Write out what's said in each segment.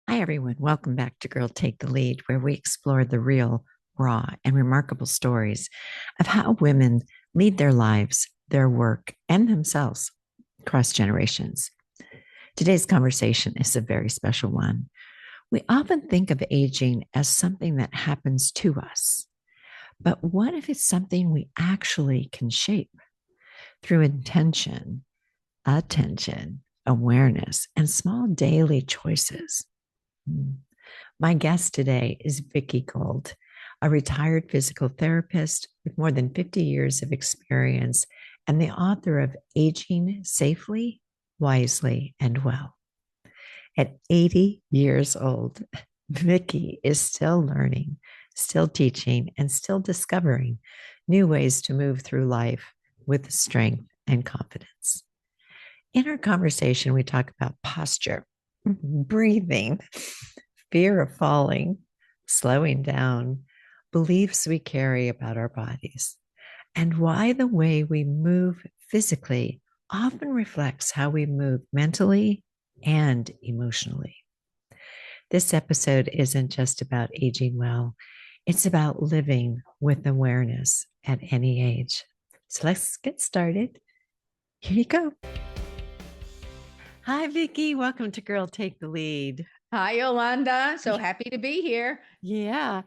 Hi, everyone. Welcome back to Girl Take the Lead, where we explore the real, raw, and remarkable stories of how women lead their lives, their work, and themselves across generations. Today's conversation is a very special one. We often think of aging as something that happens to us, but what if it's something we actually can shape through intention, attention, awareness, and small daily choices? My guest today is Vicki Gold, a retired physical therapist with more than 50 years of experience and the author of Aging Safely, Wisely, and Well. At 80 years old, Vicki is still learning, still teaching, and still discovering new ways to move through life with strength and confidence. In our conversation, we talk about posture, breathing, fear of falling, slowing down, beliefs we carry about our bodies, and why the way we move physically often reflects how we move mentally and emotionally. This episode isn't just about aging well, it's about living with awareness at any age. So let's get started. Here you go. Hi, Vicki. Welcome to Girl Take the Lead. Hi, Yolanda. So happy to be here. Yeah.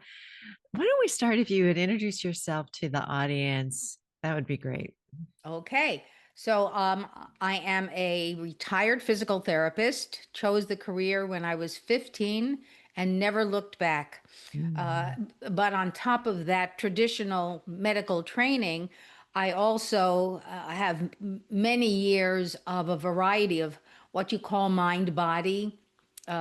Why don't we start if you would introduce yourself to the audience? That would be great. Okay. I am a retired physical therapist, chose the career when I was 15 and never looked back. Uh, Mm. but on top of that traditional medical training, I also have many years of a variety of what you call mind body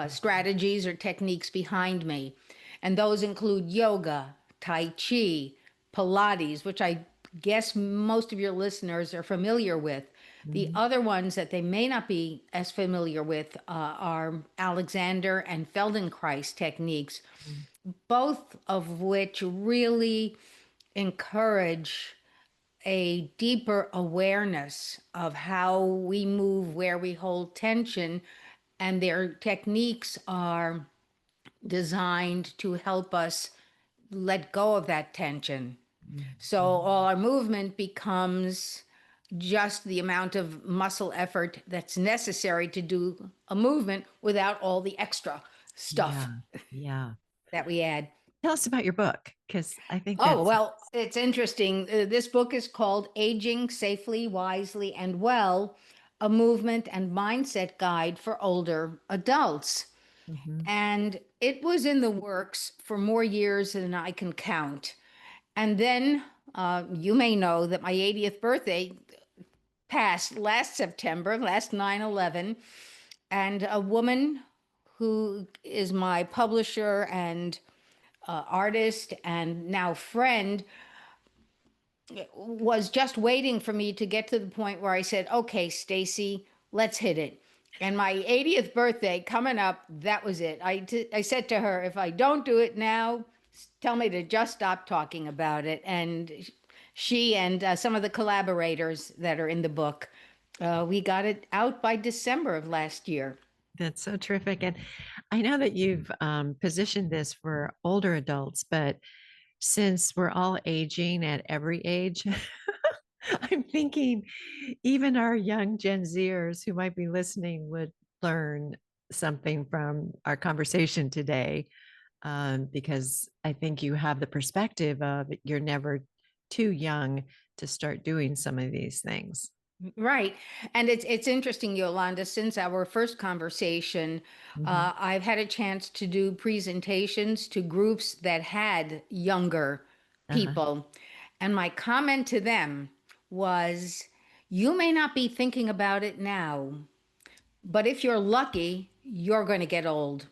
strategies or techniques behind me. And those include yoga, Tai Chi, Pilates, which I guess most of your listeners are familiar with. The Mm. other ones that they may not be as familiar with are Alexander and Feldenkrais techniques, Mm. both of which really encourage a deeper awareness of how we move, where we hold tension, and their techniques are designed to help us let go of that tension. So Mm. all our movement becomes just the amount of muscle effort that's necessary to do a movement without all the extra stuff Yeah. Yeah. that we add. Tell us about your book, because I think Oh, that's well, it's interesting. This book is called Aging Safely, Wisely, and Well, a movement and mindset guide for older adults. mhm. And it was in the works for more years than I can count. And then you may know that my 80th birthday passed last September, last 9/11, and a woman who is my publisher and artist and now friend was just waiting for me to get to the point where I said, "Okay, Stacy, let's hit it." And my 80th birthday coming up, that was it. I said to her, if I don't do it now, tell me to just stop talking about it. And she and some of the collaborators that are in the book, we got it out by December of last year. That's so terrific. And I know that you've positioned this for older adults, but since we're all aging at every age, I'm thinking even our young Gen Zers who might be listening would learn something from our conversation today, because I think you have the perspective of you're never too young to start doing some of these things. Right. And it's interesting, Yolanda, since our first conversation, Mhm. I've had a chance to do presentations to groups that had younger Uh-huh. people. And my comment to them was, you may not be thinking about it now, but if you're lucky, you're going to get old.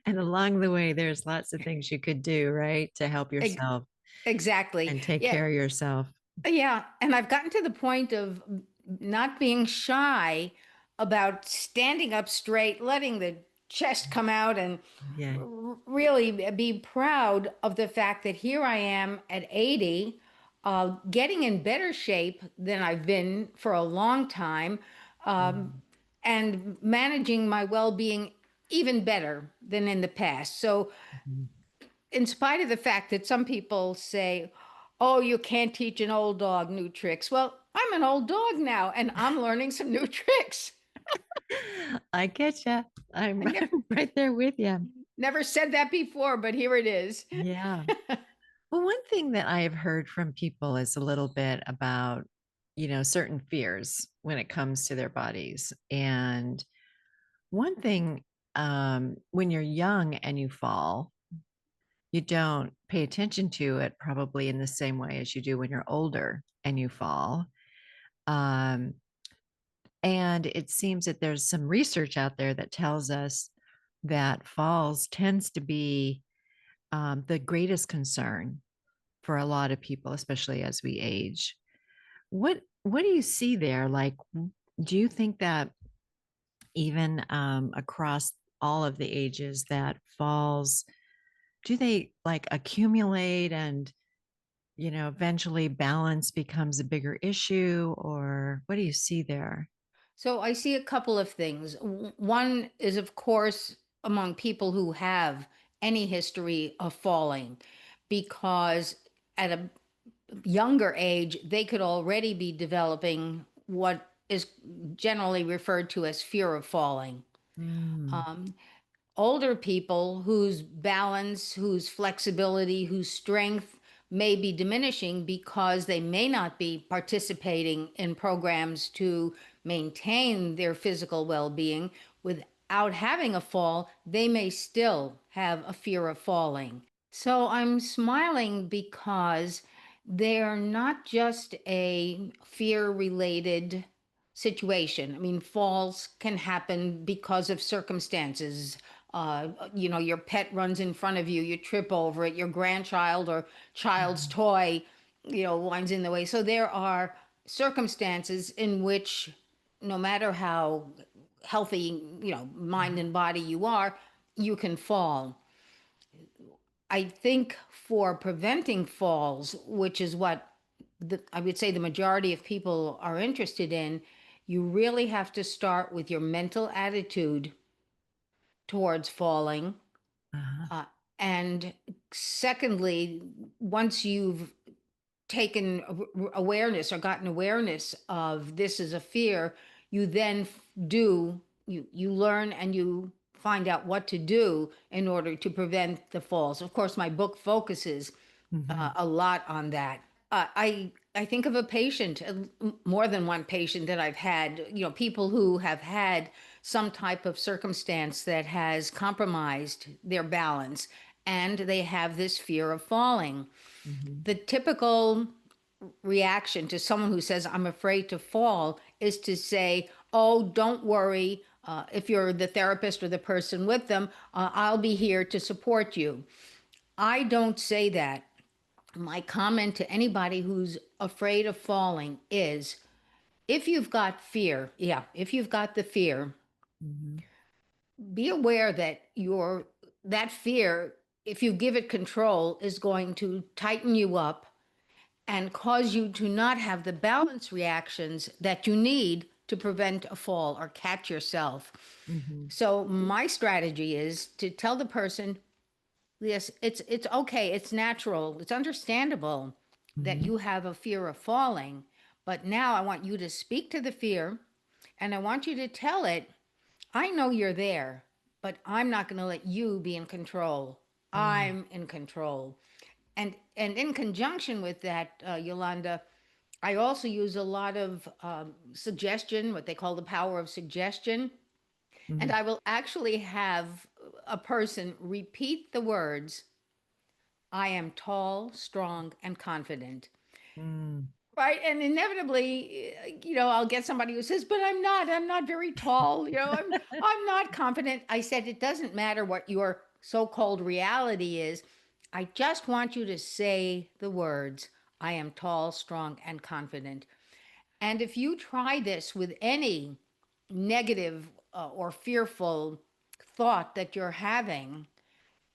And along the way, there's lots of things you could do, right, to help Ex- yourself Exactly. and take Yeah. care of yourself. Yeah, and I've gotten to the point of not being shy about standing up straight, letting the chest come out, and Yeah. really be proud of the fact that here I am at 80, getting in better shape than I've been for a long time. Um, Mm. and managing my well-being even better than in the past. So Mhm. in spite of the fact that some people say, oh, you can't teach an old dog new tricks. Well, I'm an old dog now and I'm learning some new tricks. I get you. I I'm, never I'm right there with you. never said that before, but here it is. Yeah. Well, one thing that I have heard from people is a little bit about, certain fears when it comes to their bodies. And one thing, when you're young and you fall, you don't pay attention to it probably in the same way as you do when you're older and you fall. Um, and it seems that there's some research out there that tells us that falls tends to be the greatest concern for a lot of people, especially as we age. What do you see there? Like, do you think that even across all of the ages that falls, do they like accumulate and eventually balance becomes a bigger issue, or what do you see there? So I see a couple of things. One is, of course, among people who have any history of falling, because at a younger age, they could already be developing what is generally referred to as fear of falling. Mm, Older people whose balance, whose flexibility, whose strength may be diminishing because they may not be participating in programs to maintain their physical well being without having a fall, they may still have a fear of falling. So I'm smiling because they're not just a fear related situation. I mean, falls can happen because of circumstances. Your pet runs in front of you, you trip over it, your grandchild or child's mhm, toy, winds in the way. So there are circumstances in which, no matter how healthy, mind mhm, and body you are, you can fall. I think for preventing falls, which is what I would say the majority of people are interested in, you really have to start with your mental attitude towards falling. uh-huh, Uh, and secondly, once you've taken awareness or gotten awareness of this is a fear, you then do you learn and you find out what to do in order to prevent the falls. Of course, my book focuses mhm, a lot on that. I think of a patient, more than one patient that I've had, people who have had some type of circumstance that has compromised their balance and they have this fear of falling. mhm, The typical reaction to someone who says, I'm afraid to fall, is to say, oh, don't worry. If you're the therapist or the person with them, I'll be here to support you. I don't say that. My comment to anybody who's afraid of falling is, if you've got fear, yeah, if you've got the fear, mhm, be aware that that fear, if you give it control, is going to tighten you up and cause you to not have the balance reactions that you need to prevent a fall or catch yourself. mhm, So my strategy is to tell the person, yes, it's okay, it's natural, it's understandable that mhm, you have a fear of falling, but now I want you to speak to the fear and I want you to tell it, I know you're there, but I'm not going to let you be in control. mm, I'm in control. And in conjunction with that, Yolanda, I also use a lot of suggestion, what they call the power of suggestion. And mhm, I will actually have a person repeat the words, I am tall, strong, and confident. mm, Right. And inevitably, I'll get somebody who says, but I'm not very tall. I'm not confident. I said, it doesn't matter what your so-called reality is. I just want you to say the words, I am tall, strong, and confident. And if you try this with any negative or fearful thought that you're having,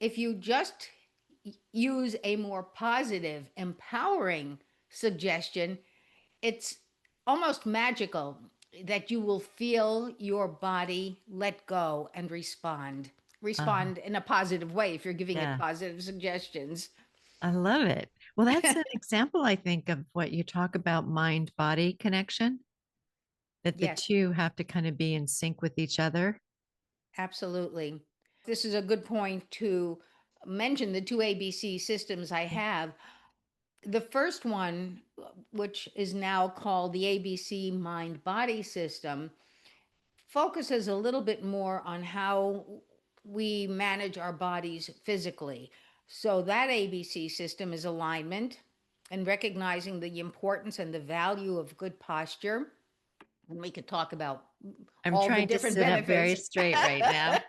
if you just use a more positive, empowering suggestion, it's almost magical. that you will feel your body let go and Uh, respond in a positive way if you're giving it yeah, positive suggestions. I love it. Well, that's an example, I think, of what you talk about mind body connection, that the Yes, two have to kind of be in sync with each other. absolutely. This is a good point to mention the two ABC systems I have. The first one, which is now called the ABC mind body system, focuses a little bit more on how we manage our bodies physically. So, that ABC system is alignment and recognizing the importance and the value of good posture. And we could talk about I'm all the trying to different sit up very benefits. straight right now.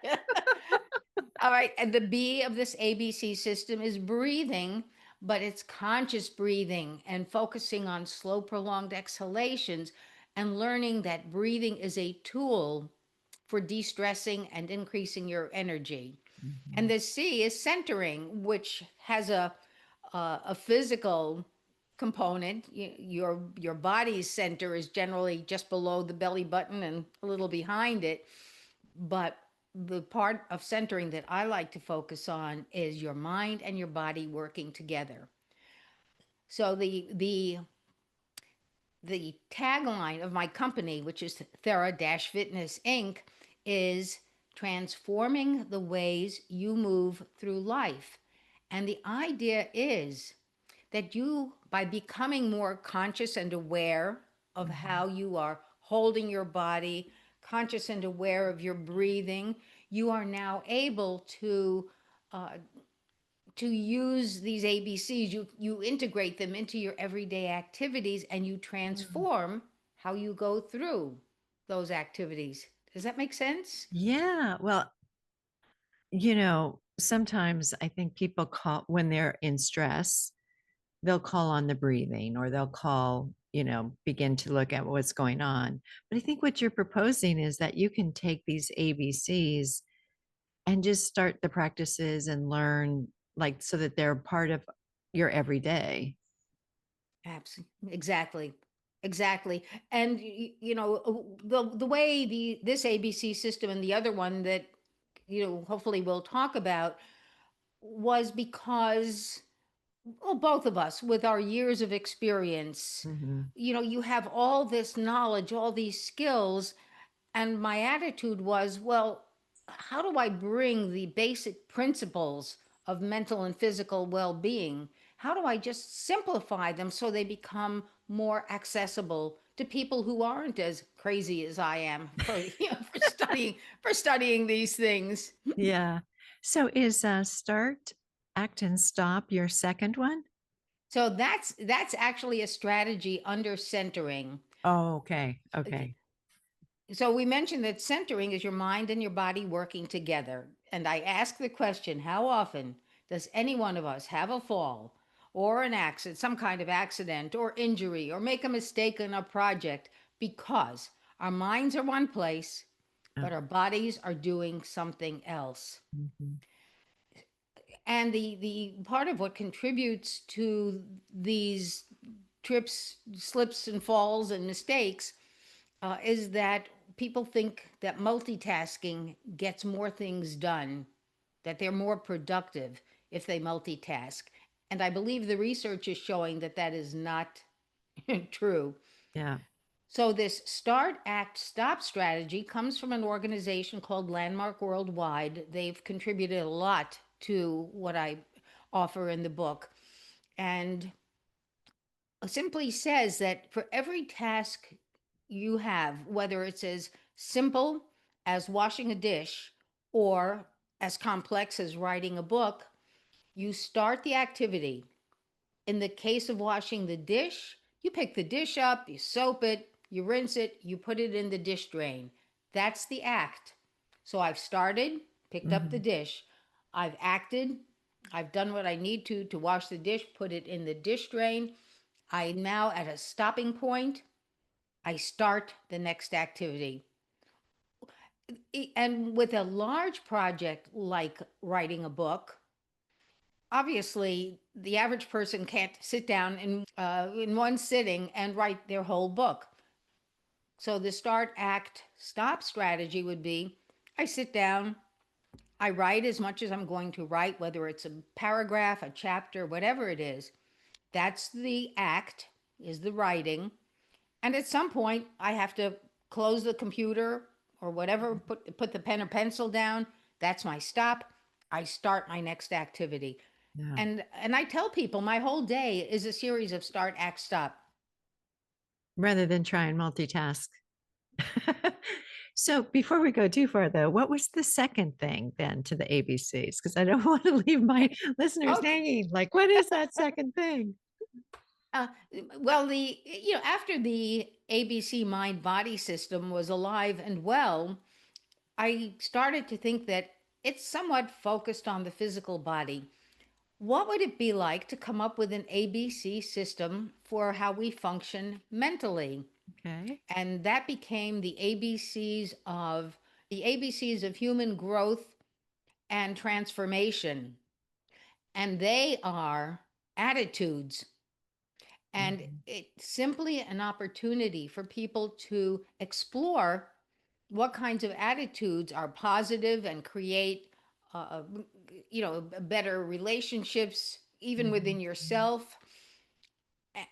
All right. And the B of this ABC system is breathing, but it's conscious breathing and focusing on slow, prolonged exhalations and learning that breathing is a tool for de stressing and increasing your energy. And Mhm. the C is centering, which has a physical component. Your body's center is generally just below the belly button and a little behind it, but the part of centering that I like to focus on is your mind and your body working together. So the tagline of my company, which is Thera-Fitness Inc., is transforming the ways you move through life. And the idea is that you, by becoming more conscious and aware of Mhm. how you are holding your body, conscious and aware of your breathing, you are now able uh, to use these ABCs. You integrate them into your everyday activities and you Mhm. transform how you go through those activities. Does that make sense? Yeah. Well, sometimes I think people call when they're in stress, they'll call on the breathing or they'll begin to look at what's going on. But I think what you're proposing is that you can take these ABCs and just start the practices and learn, like, so that they're part of your everyday. Absolutely. Exactly. Exactly. And the way this ABC system and the other one that hopefully we'll talk about was because, well, both of us with our years of experience, Hmm. you have all this knowledge, all these skills. And my attitude was, well, how do I bring the basic principles of mental and physical well being? How do I just simplify them so they become more accessible to people who aren't as crazy as I am for, for studying these things? Yeah. So is start, act, and stop your second one? So that's actually a strategy under centering. Oh, okay. Okay. So we mentioned that centering is your mind and your body working together. And I ask the question, how often does any one of us have a fall or an accident, some kind of accident or injury, or make a mistake in a project because our minds are one place, Oh, but our bodies are doing something else? mhm. And the part of what contributes to these trips, slips, and falls and mistakes is that people think that multitasking gets more things done, that they're more productive if they multitask. And I believe the research is showing that that is not true. Yeah. So, this start, act, stop strategy comes from an organization called Landmark Worldwide. They've contributed a lot to what I offer in the book. And simply says that for every task you have, whether it's as simple as washing a dish or as complex as writing a book, you start the activity. In the case of washing the dish, you pick the dish up, you soap it, you rinse it, you put it in the dish drain. That's the act. So I've started, picked up the Hmm. dish. I've acted, I've done what I need to wash the dish, put it in the dish drain. I now at a stopping point, I start the next activity. And with a large project like writing a book, obviously the average person can't sit down in one sitting and write their whole book. So the start, act, stop strategy would be I sit down, I write as much as I'm going to write, whether it's a paragraph, a chapter, whatever it is. That's the act, is the writing. And at some point, I have to close the computer or whatever, put the pen or pencil down. That's my stop. I start my next activity. Yeah. And I tell people my whole day is a series of start, act, stop. Rather than try and multitask. So before we go too far, though, what was the second thing then to the ABCs? Because I don't want to leave my listeners Okay. hanging. Like, what is that second thing? Uh, well, after the ABC mind body system was alive and well, I started to think that it's somewhat focused on the physical body. What would it be like to come up with an ABC system for how we function mentally? Okay. And that became the ABCs of human growth and transformation. And they are attitudes. And Mhm. it's simply an opportunity for people to explore what kinds of attitudes are positive and create, uh, better relationships, even within Mhm. yourself.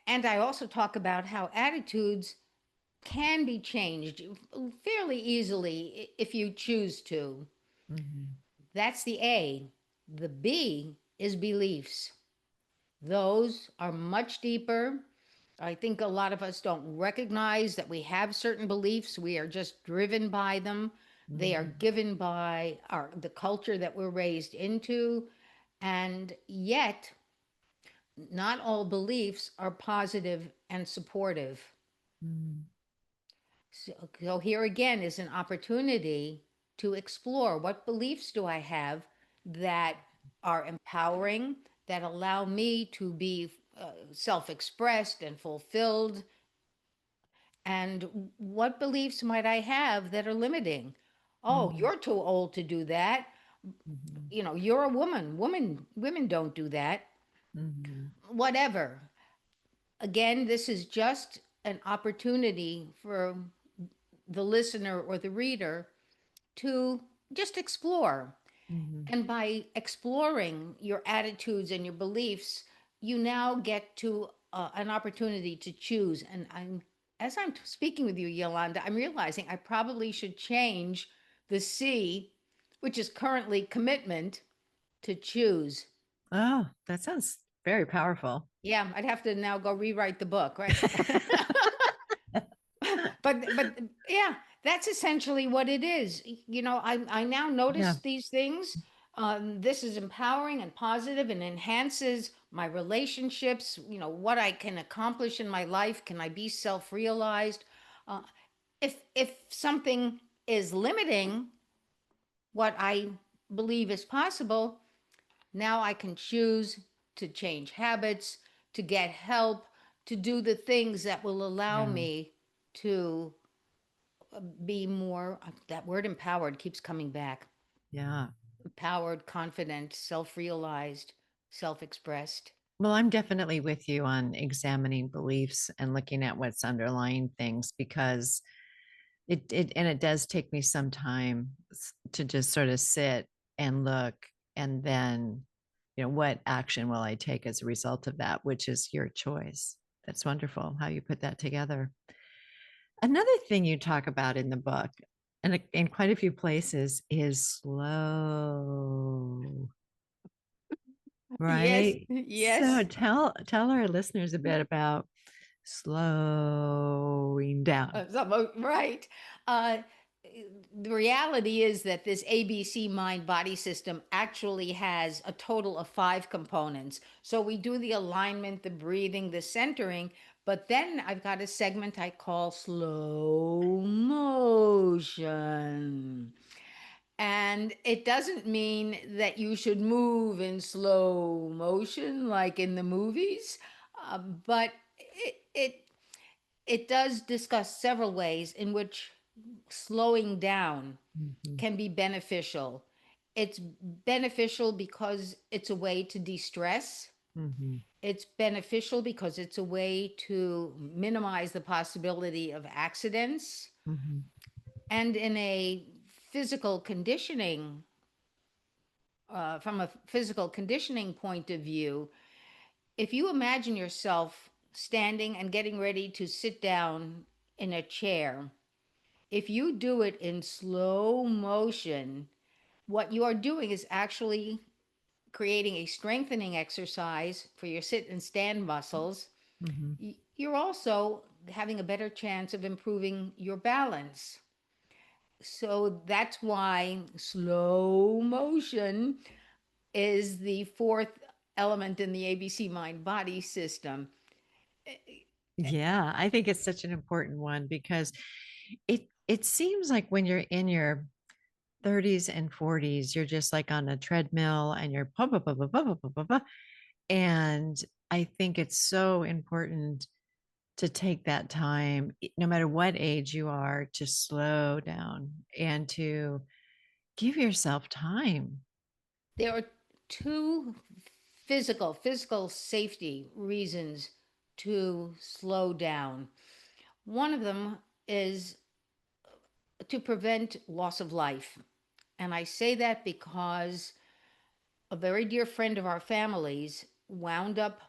And I also talk about how attitudes can be changed fairly easily if you choose to. Mhm. That's the A. The B is beliefs. Those are much deeper. I think a lot of us don't recognize that we have certain beliefs. We are just driven by them. They are Mhm. given by the culture that we're raised into. And yet, not all beliefs are positive and supportive. Mhm. So here again is an opportunity to explore what beliefs do I have that are empowering, that allow me to be self expressed and fulfilled, and what beliefs might I have that are limiting? Oh, Mhm. you're too old to do that. Mhm. You're a woman. Women don't do that. Mhm. Whatever. Again, this is just an opportunity for the listener or the reader to just explore. Mhm. And by exploring your attitudes and your beliefs, you now get to an opportunity to choose. And as I'm speaking with you, Yolanda, I'm realizing I probably should change the C, which is currently commitment, to choose. Oh, that sounds very powerful. Yeah, I'd have to now go rewrite the book, right? but yeah, that's essentially what it is. I now Yeah. notice these things. This is empowering and positive and enhances my relationships. What I can accomplish in my life. Can I be self-realized? Uh, if something is limiting what I believe is possible, now I can choose to change habits, to get help, to do the things that will allow Yeah. me to be more, that word empowered keeps coming back. Yeah. Empowered, confident, self realized, self expressed. Well, I'm definitely with you on examining beliefs and looking at what's underlying things because it does take me some time to just sort of sit and look and then what action will I take as a result of that, which is your choice. That's wonderful how you put that together. Another thing you talk about in the book and in quite a few places is slow, Yes, right? So yes. tell our listeners a bit about slowing down. Right. Uh, the reality is that this ABC mind body system actually has a total of 5 components. So we do the alignment, the breathing, the centering, but then I've got a segment I call slow motion. And it doesn't mean that you should move in slow motion like in the movies, but it does discuss several ways in which slowing down Mhm. can be beneficial. It's beneficial because it's a way to de stress. Mm-hmm. It's beneficial because it's a way to minimize the possibility of accidents. Mm-hmm. And in a physical conditioning, from a physical conditioning point of view, if you imagine yourself standing and getting ready to sit down in a chair, if you do it in slow motion, what you are doing is actually creating a strengthening exercise for your sit and stand muscles. Mm-hmm. You're also having a better chance of improving your balance. So that's why slow motion is the fourth element in the ABC mind body system. Yeah, I think it's such an important one because it seems like when you're in your 30s and 40s, you're just like on a treadmill and you're blah, blah, blah, blah, blah, blah, blah, blah, blah. And I think it's so important to take that time, no matter what age you are, to slow down and to give yourself time. There are two physical safety reasons to slow down. One of them is to prevent loss of life. And I say that because a very dear friend of our family's wound up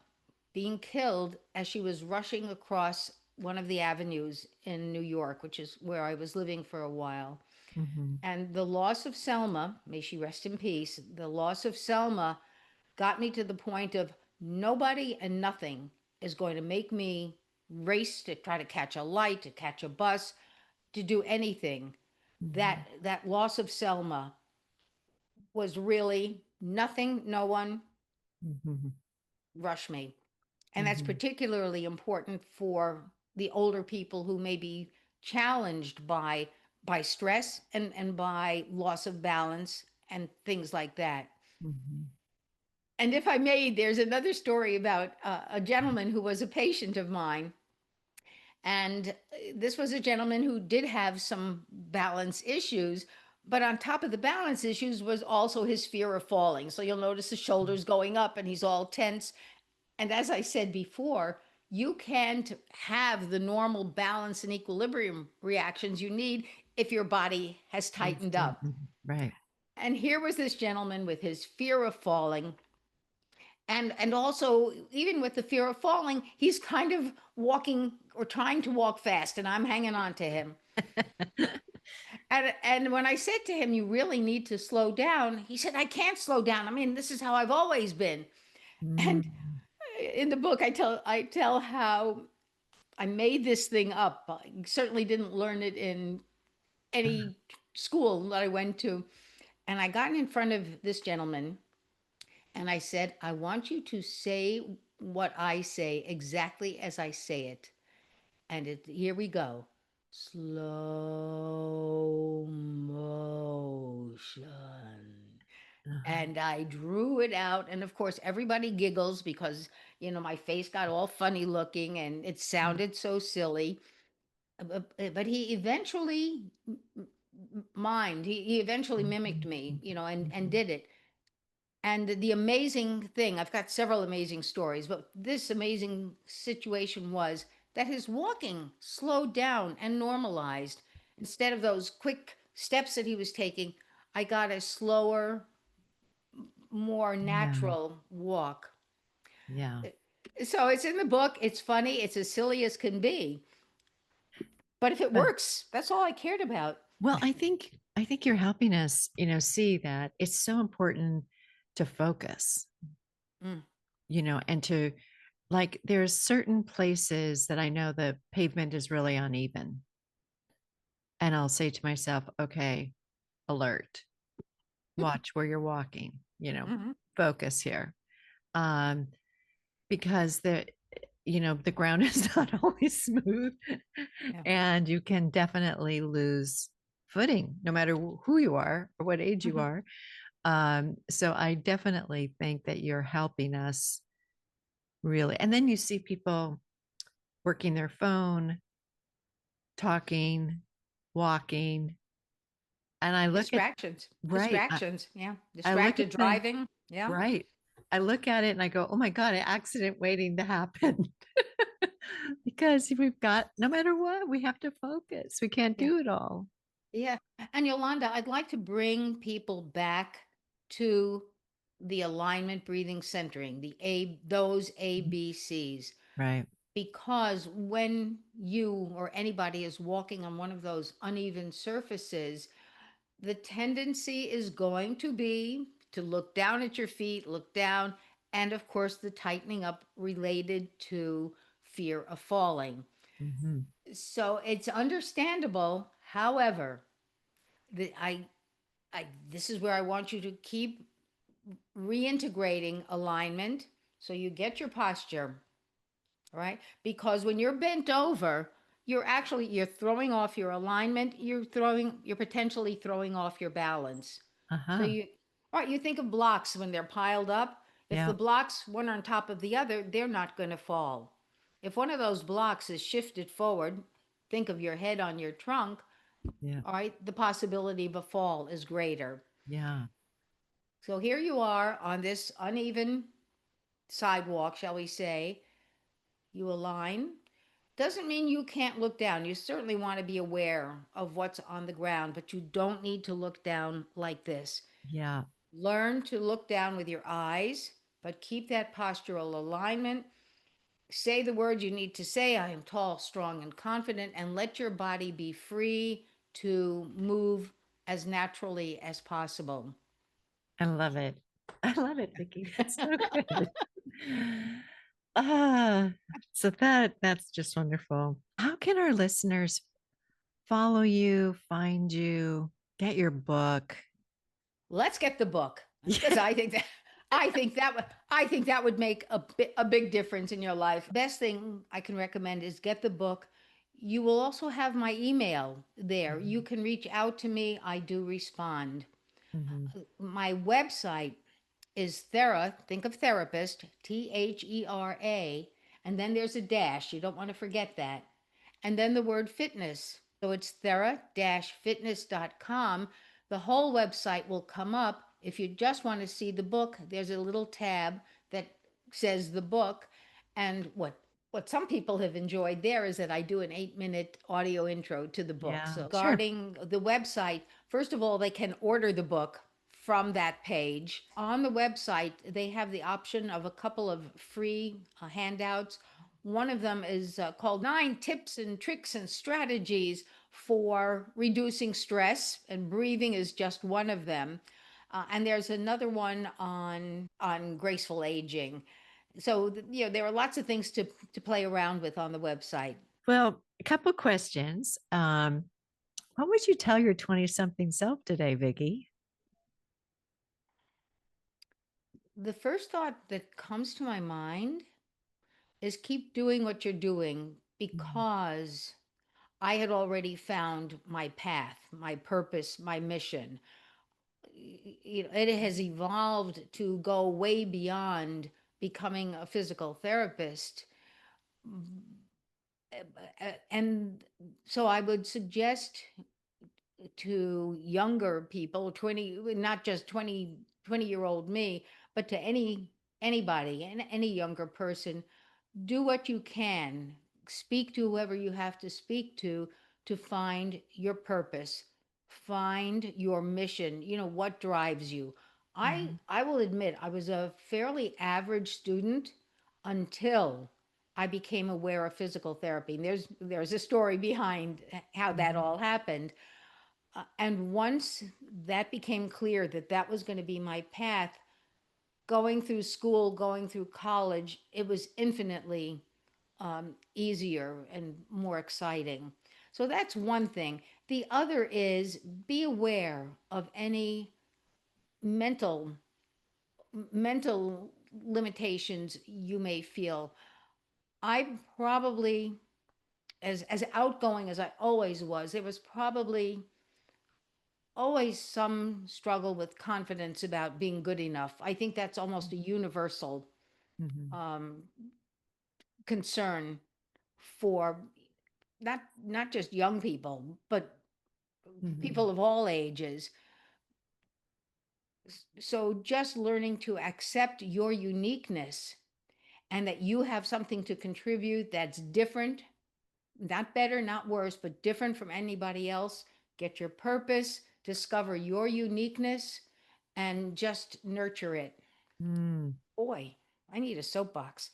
being killed as she was rushing across one of the avenues in New York, which is where I was living for a while. Mm-hmm. And the loss of Selma, may she rest in peace, the loss of Selma got me to the point of nobody and nothing is going to make me race to try to catch a light, to catch a bus, to do anything. Mm-hmm. That loss of Selma was really nothing, no one Mm-hmm. rush me. And that's Mm-hmm. particularly important for the older people who may be challenged by stress and by loss of balance and things like that. Mm-hmm. And if I may, there's another story about a gentleman who was a patient of mine. And this was a gentleman who did have some balance issues. But on top of the balance issues was also his fear of falling. So you'll notice the shoulders going up and he's all tense. And as I said before, you can't have the normal balance and equilibrium reactions you need if your body has tightened up. Right. And here was this gentleman with his fear of falling, and also even with the fear of falling, he's kind of walking or trying to walk fast, and I'm hanging on to him. And when I said to him, "You really need to slow down," he said, "I can't slow down. I mean, this is how I've always been." And Mm-hmm. in the book, I tell how I made this thing up. I certainly didn't learn it in any school that I went to. And I got in front of this gentleman and I said, "I want you to say what I say exactly as I say it." And here we go. Slow motion. Uh-huh. And I drew it out. And of course, everybody giggles because, my face got all funny looking and it sounded so silly. But he eventually he eventually mimicked me, and Mhm. did it. And the amazing thing, I've got several amazing stories, but this amazing situation was that his walking slowed down and normalized. Instead of those quick steps that he was taking, I got a slower, more Yeah. natural walk. Yeah. So it's in the book. It's funny. It's as silly as can be. But if it But works, that's all I cared about. well, I think you're helping us, see that it's so important to focus, Mm, and to like there's certain places that I know the pavement is really uneven. And I'll say to myself, okay, alert, watch where you're walking, mhm. focus here. Um, because the ground is not always smooth Yeah. and you can definitely lose footing no matter who you are or what age you Mhm. are. So I definitely think that you're helping us really. And then you see people working their phone, talking, walking, and I look at Distractions. right. I, Distractions. Yeah. I look Distracted at the driving. Yeah. right. I look at it and I go, oh my God, an accident waiting to happen. Because we've got, no matter what, we have to focus. We can't Yeah. do it all. Yeah. And Yolanda, I'd like to bring people back to the alignment, breathing, centering, those ABCs. Right. Because when you or anybody is walking on one of those uneven surfaces, the tendency is going to be to look down at your feet, look down, and of course, the tightening up related to fear of falling. Hmm. So it's understandable. However, the, this is where I want you to keep reintegrating alignment so you get your posture right, because when you're bent over, you're throwing off your alignment, you're potentially throwing off your balance. So Uh-huh. you all right, you think of blocks when they're piled up. If the Yeah. blocks one on top of the other, they're not going to fall. If one of those blocks is shifted forward, think of your head on your trunk, Yeah. all right, the possibility of a fall is greater. Yeah. So here you are on this uneven sidewalk, shall we say. You align. Doesn't mean you can't look down. You certainly want to be aware of what's on the ground, but you don't need to look down like this. Yeah. Learn to look down with your eyes, but keep that postural alignment. Say the words you need to say, I am tall, strong, and confident, and let your body be free to move as naturally as possible. I love it. I love it, Vicki. That's so good. Ah, so that's just wonderful. How can our listeners follow you, find you, get your book? Let's get the book because Yeah. I think that would make a big difference in your life. Best thing I can recommend is get the book. You will also have my email there. You Mhm. can reach out to me. I do respond. Mhm. My website is think of therapist, THERA, and then there's a dash. You don't want to forget that. And then the word fitness. So it's thera-fitness.com. The whole website will come up. If you just want to see the book, there's a little tab that says the book. And what some people have enjoyed there is that I do an 8-minute audio intro to the book. Yeah, So sure. regarding the website, first of all, they can order the book from that page. On the website, they have the option of a couple of free handouts. One of them is called 9 Tips and Tricks and Strategies for Reducing Stress, and breathing is just one of them. And there's another one on graceful aging. So there are lots of things to play around with on the website. Well, a couple questions. What would you tell your 20 something self today, Vicki? The first thought that comes to my mind is keep doing what you're doing Mhm. because I had already found my path, my purpose, my mission. It has evolved to go way beyond becoming a physical therapist. And so I would suggest to younger people, 20, not just 20-year-old me, but to anybody and any younger person, do what you can. Speak to whoever you have to speak to find your purpose, find your mission, what drives you. I Mhm. I will admit I was a fairly average student until I became aware of physical therapy. And there's a story behind how that Mhm. all happened. And once that became clear that that was going to be my path, going through school, going through college, it was infinitely easier and more exciting. So that's one thing. The other is be aware of any mental mental limitations you may feel. I probably, as outgoing as I always was, there was probably always some struggle with confidence about being good enough. I think that's almost a universal Mhm. concern for not just young people, but Mhm. people of all ages. So just learning to accept your uniqueness and that you have something to contribute that's different, not better, not worse, but different from anybody else. Get your purpose, discover your uniqueness, and just nurture it. Mm. Boy, I need a soapbox.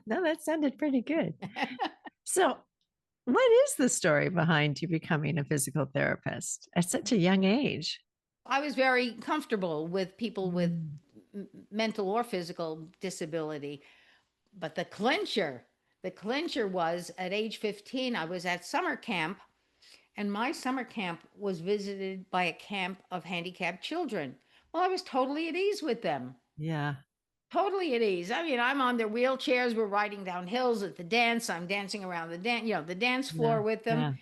No, that sounded pretty good. So, what is the story behind you becoming a physical therapist at such a young age? I was very comfortable with people with Mm. mental or physical disability. But the clincher was at age 15, I was at summer camp, and my summer camp was visited by a camp of handicapped children. Well, I was totally at ease with them. Yeah. Totally at ease. I mean, I'm on their wheelchairs. We're riding down hills at the dance. I'm dancing around the dance Yeah. floor with them. Yeah.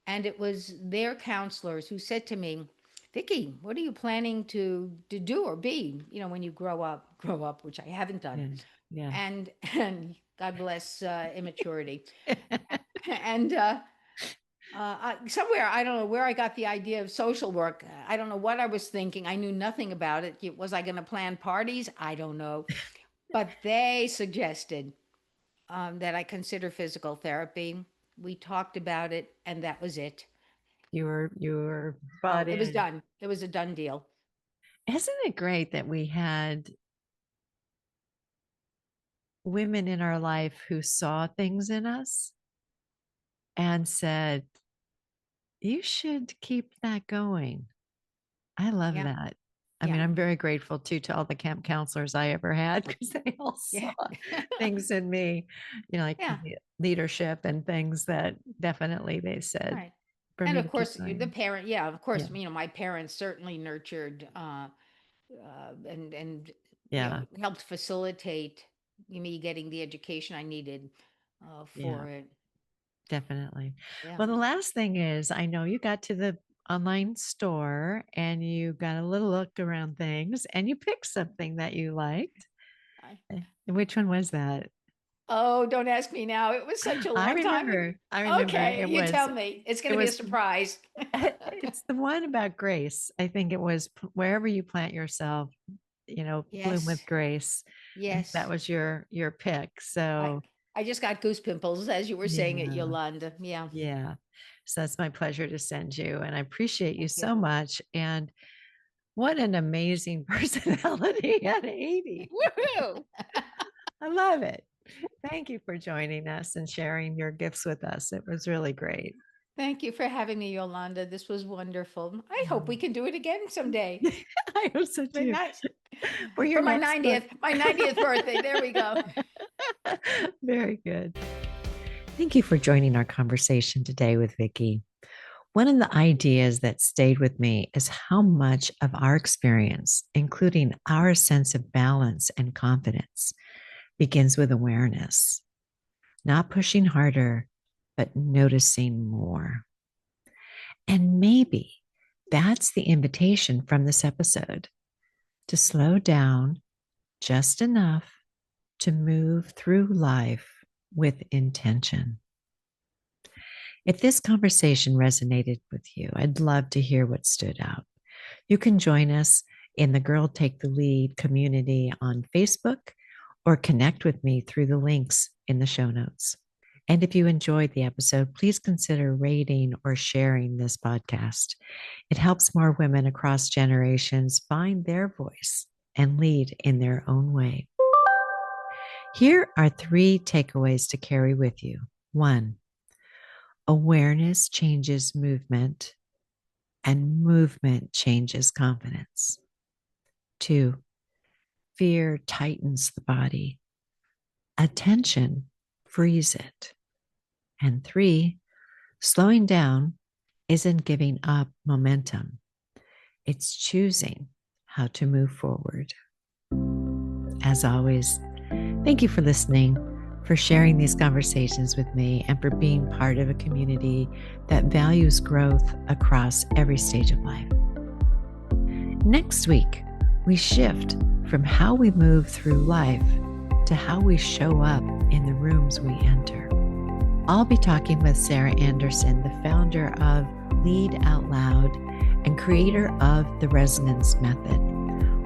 And it was their counselors who said to me, Vicki, what are you planning to do or be, when you grow up, which I haven't done. Yeah. Yeah. And God bless immaturity. And somewhere, I don't know where I got the idea of social work. I don't know what I was thinking. I knew nothing about it. Was I going to plan parties? I don't know. But they suggested that I consider physical therapy. We talked about it, and that was it. You were Oh, bought it was in. done. It was a done deal. Isn't it great that we had women in our life who saw things in us and said, you should keep that going? I love Yeah, that. I yeah, mean, I'm very grateful too to all the camp counselors I ever had because they all yeah, saw things in me, like yeah. leadership and things that definitely they said Right. for And me of to keep course, the going. parent, yeah, of course, Yeah. my parents certainly nurtured and Yeah. helped facilitate me getting the education I needed Yeah. for it. Definitely. Yeah. Well, the last thing is, I know you got to the online store and you got a little look around things and you picked something that you liked. I, Which one was that? oh, don't ask me now. It was such a I long time ago. remember. I remember Okay, it you tell was me. It's going it to be a was surprise. it's the one about grace. I think it was wherever you plant yourself, bloom with Yes. grace. I think that Yes. was your pick. I So, I just got goose pimples as you were saying it, yeah. Yolanda. Yeah. Yeah. So that's my pleasure to send you and I appreciate you Thank you. so much and what an amazing personality at 80. Woohoo! I love it. Thank you for joining us and sharing your gifts with us. It was really great. Thank you for having me, Yolanda. This was wonderful. I hope we Um, can do it again someday. I hope so Very too. nice. For your For next book. My 90th birthday. There we go. Very good. Thank you for joining our conversation today with Vicki. One of the ideas that stayed with me is how much of our experience, including our sense of balance and confidence, begins with awareness, not pushing harder, but noticing more. And maybe that's the invitation from this episode to slow down just enough to move through life with intention. If this conversation resonated with you, I'd love to hear what stood out. You can join us in the Girl Take the Lead community on Facebook or connect with me through the links in the show notes. And if you enjoyed the episode, please consider rating or sharing this podcast. It helps more women across generations find their voice and lead in their own way. Here are 3 takeaways to carry with you. 1, awareness changes movement, and movement changes confidence. 2, fear tightens the body, attention frees it. And 3, slowing down isn't giving up momentum, it's choosing how to move forward. As always, thank you for listening, for sharing these conversations with me, and for being part of a community that values growth across every stage of life. Next week, we shift from how we move through life to how we show up in the rooms we enter. I'll be talking with Sarah Anderson, the founder of lead out loud and creator of the resonance method.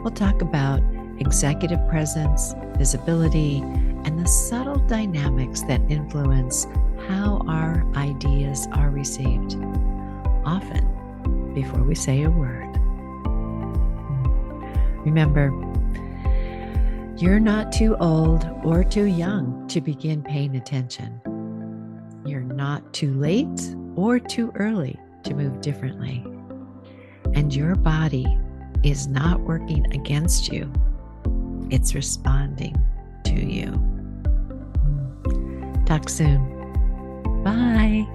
We'll talk about executive presence, visibility, and the subtle dynamics that influence how our ideas are received, often before we say a word. Remember, you're not too old or too young to begin paying attention. You're not too late or too early to move differently. And your body is not working against you. It's responding to you. Talk soon. Bye.